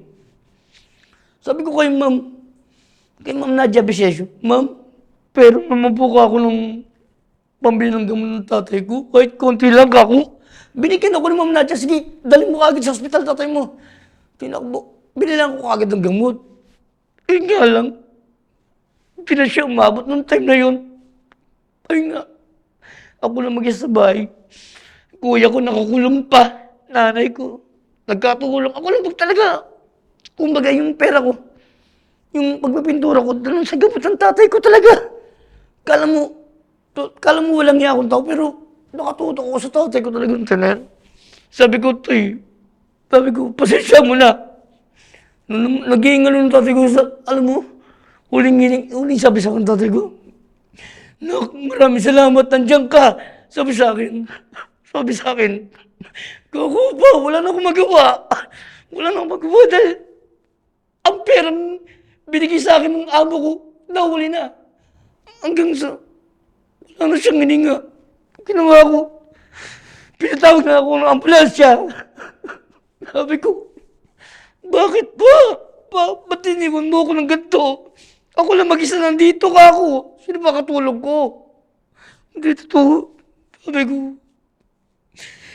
Speaker 1: Sabi ko kay Ma'am Nadia Bisesio, Ma'am, pero naman po ako ng pambili ng gamot ng tatay ko. Kahit konti lang ako. Binigyan ako ni Ma'am Nadia, sige, dalhin mo kagad sa ospital tatay mo. Tinakbo, binilang ko kagad ng gamot. Eh nga lang, hindi na siya umabot nung time na yun. Ay nga, ako na mag-isa sa bahay. Kuya ko nakakulong pa. Nanay ko, nagkatulong. Ako lang talaga. Kumbaga yung pera ko, yung pagpipintura ko, doon sa gamot ng tatay ko talaga. Kala mo walang niya akong tao, pero nakatuto ko sa tatay ko talaga ng tanan. Sabi ko, pasensya mo na. Nung nag-iingalo ng tatay ko, alam mo, huling sabi sa akin ng tatay ko, Nak, maraming salamat, nandiyan ka. Sabi sa akin, Gago pa, wala na akong magawa. Wala na akong magawa dahil ang perang binigay sa akin ng amo ko, nahuli na. Hanggang sa, wala na siyang hininga. Ginawa ko, pinatawag na ako ng ambulansya. Sabi ko, bakit ba? Ba't iniwan mo ako ng ganito? Ako lang mag-isa nandito ka ako. Sino ba katulog ko? Hindi totoo. Sabi ko,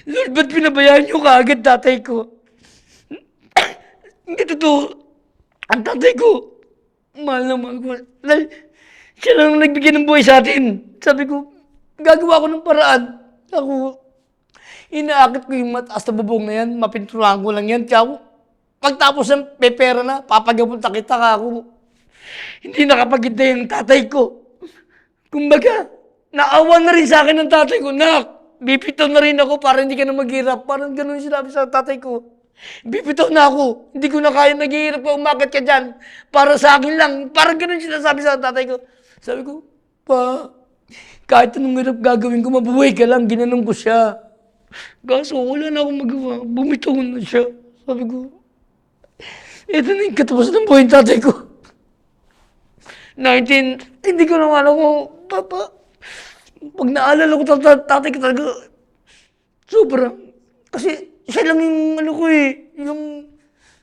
Speaker 1: Lord, ba't pinabayaan niyo kaagad tatay ko? Hindi totoo. Ang tatay ko, mahal na mahal ko. Dahil siya lang nagbigay ng buhay sa atin. Sabi ko, gagawa ko ng paraan. Ako, inaakit ko yung mataas na bubong na yan. Mapinturahan ko lang yan. Tsaka pagtapos ng pepera na, papagapunta kita ka ako. Hindi nakapagintay yung tatay ko. Kumbaga, naawa na rin sa akin ng tatay ko. Nak, bipitaw na rin ako para hindi ka na maghirap. Parang ganun yung sinabi sa tatay ko. Bipitaw na ako. Hindi ko na kaya naghihirap ka, umakit ka dyan. Para sa akin lang. Parang ganun sinasabi sa tatay ko. Sabi ko, Pa, kahit anong hirap gagawin ko, mabuhay ka lang. Ginanong ko siya. Kaso wala na akong magawa. Bumitaw na siya. Sabi ko, ito na yung katapusan ng buhay ng tatay ko. 19, hindi ko naman ako, Papa, pag naalala ko tatay ko talaga, sobrang, kasi siya lang yung ano ko eh, yung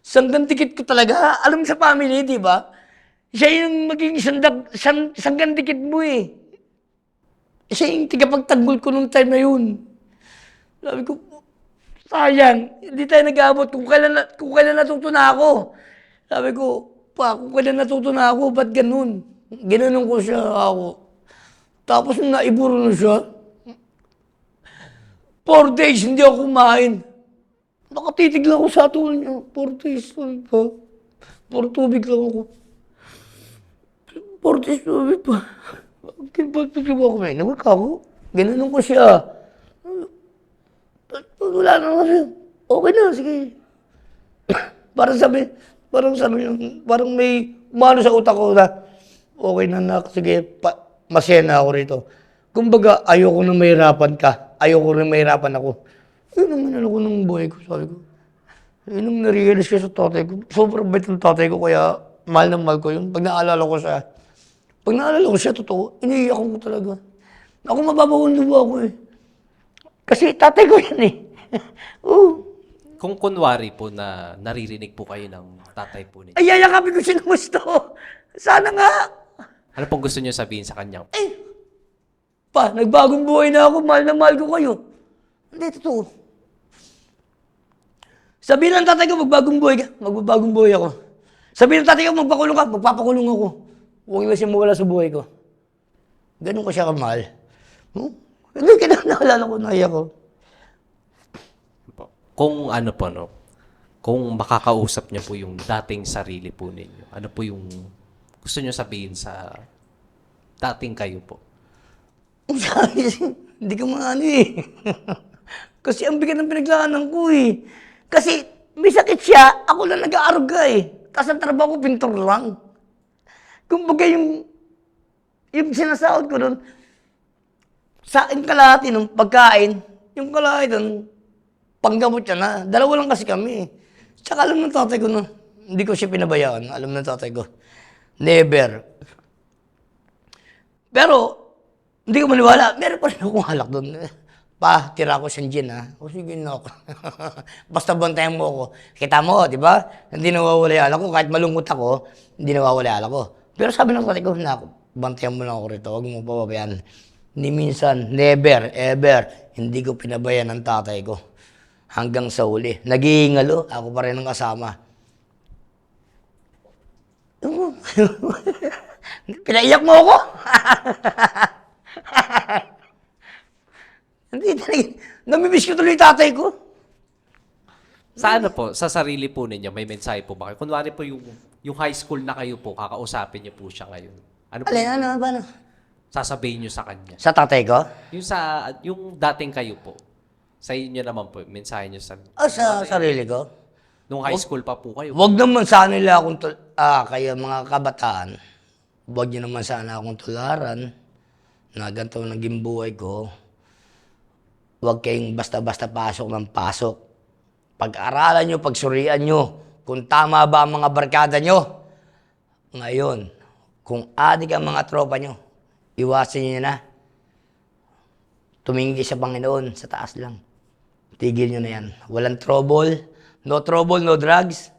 Speaker 1: sanggang dikit ko talaga. Alam mo sa family, di ba? Siya yung maging sanggang dikit mo eh. Siya yung tigapagtanggol ko nung time na yun. Sabi ko, sayang, hindi tayo nag-aabot kung kailan natuto na ako. Sabi ko, Pa, kung kailan natuto na ako, ba't ganun? Ginanon ko siya ako. Tapos nung naiburo na siya, 4 days hindi ako kumain. Nakatitig lang ako sa tulad niya. 4 days lang pa. Puro tubig lang ako. 4 days tubig pa. Ba't ako may nawag ako? Ginanon ko siya. Wala na siya. Okay na, sige. Parang may umano sa utak ko na, okay na nak, sige, masaya na ako rito. Kumbaga, ayoko na mahirapan ka. Ayoko na mahirapan ako. Yun ang minalo ko ng buhay ko, sabi ko. Yun ang narealize ko sa tatay ko. Sobrang bait ng tatay ko, kaya mahal na mahal ko yun. Pag naalala ko siya, totoo, iniiyak ko talaga. Ako mababawang luwa ako eh. Kasi tatay ko yan eh. Oo.
Speaker 3: Kung kunwari po na naririnig po kayo ng tatay po ninyo,
Speaker 1: Ay, yayakapin ko siya ng gusto. Sana nga.
Speaker 3: ano pong gusto niyo sabihin sa kanya?
Speaker 1: Pa, nagbagong buhay na ako. Mahal na mahal ko kayo. Hindi, totoo. Sabihin ng tatay ko, magbagong buhay ka. Magbabagong buhay ako. Sabihin ng tatay ko, magpakulong ka. Magpapakulong ako. Huwag na siya mawala sa buhay ko. Ganun ko siya kamahal. Hindi, naalala ko, naiyak ko.
Speaker 3: Kung ano po, no? Kung makakausap niyo po yung dating sarili po ninyo, ano po yung gusto niyo sabihin sa dating kayo po?
Speaker 1: Sabi, hindi ka maano eh. Kasi ang bigat ng pinaglaanan ko eh. Kasi may sakit siya, ako lang nag-aaruga eh. Tapos ang trabaho ko, pintor lang. Kumbaga yung sinasahod ko doon, sa akin kalahati ng pagkain, yung kalahati doon, panggamot siya na. Dalawa lang kasi kami. Tsaka alam ng tatay ko na, Hindi ko siya pinabayaan. Alam ng tatay ko. Never. Pero, hindi ko maniwala. Meron pa rin akong halak doon. Pa, tira ko siyang gin, ha? O sige na ako. Basta bantayan mo ako. Kita mo, di ba? Hindi nawawala yung alak ko. Kahit malungkot ako, hindi nawawala yung alak ko. Pero sabi ng tatay ko, na, bantayan mo lang ako rito. Huwag mo pababayaan. Hindi minsan, never, ever, hindi ko pinabayaan ng tatay ko. Hanggang sa uli. Nag-iingalo, ako pa rin ang kasama. Pinaiyak mo ako? Hindi talaga. Namimiss ko tuloy yung tatay ko.
Speaker 3: Sa ano po, sa sarili po ninyo, may mensahe po ba kayo? Kunwari po yung high school na kayo po, kakausapin niyo po siya ngayon. Ano po
Speaker 1: Alin, ano, ano?
Speaker 3: sasabihin niyo sa kanya?
Speaker 1: Sa tatay ko?
Speaker 3: Yung dating kayo po, sa inyo naman po, mensahe niyo sa,
Speaker 1: O sa sarili ko?
Speaker 3: nung high school pa po kayo.
Speaker 1: Huwag naman sana nila akong, kayo mga kabataan, huwag niyo naman sana akong tularan na ganito naging buhay ko. Huwag kayong basta-basta pasok ng pasok. Pag-aralan nyo, pagsurian nyo kung tama ba ang mga barkada nyo. Ngayon, kung adik ang mga tropa nyo, iwasan nyo na. Tumingin sa Panginoon, sa taas lang. Tigil nyo na yan. Walang trouble, no drugs.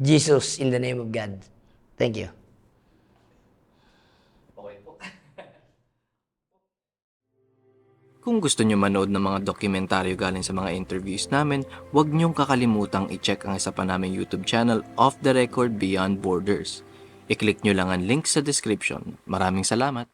Speaker 1: Jesus, in the name of God. Thank you.
Speaker 2: Kung gusto nyo manood ng mga dokumentaryo galing sa mga interviews namin, huwag nyong kakalimutang i-check ang isa pa naming YouTube channel, Off the Record Beyond Borders. I-click nyo lang ang link sa description. Maraming salamat!